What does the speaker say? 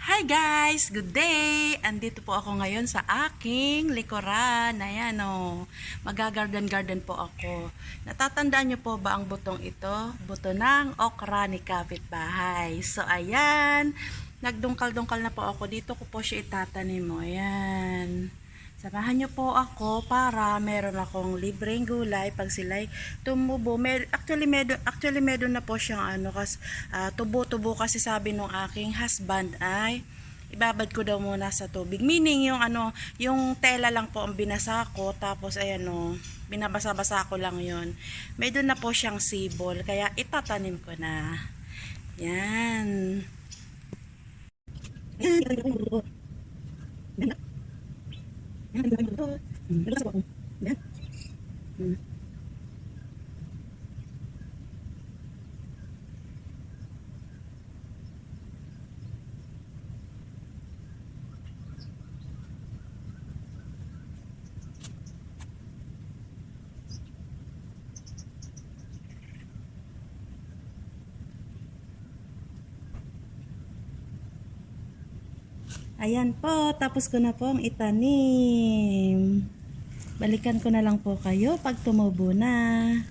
Hi guys! Good day! Andito po ako ngayon sa aking likuran. Ayan o. Magagarden-garden po ako. Natatandaan niyo po ba ang butong ito? Buto ng okra ni kapitbahay. So ayan. Nagdungkal-dungkal na po ako. Dito ko po siya itatanim mo. Ayan. Samahan niyo po ako para meron akong libreng gulay pag sila'y tumubo. Actually meron na po siyang tubo-tubo kasi sabi nung aking husband ay ibabad ko daw muna sa tubig. Meaning yung tela lang po ang binasa ko tapos ayan binabasa-basa ko lang 'yon. Meron na po siyang sibol kaya itatanim ko na. Yan. Ayan po, tapos ko na pong itanim. Balikan ko na lang po kayo pag tumubo na.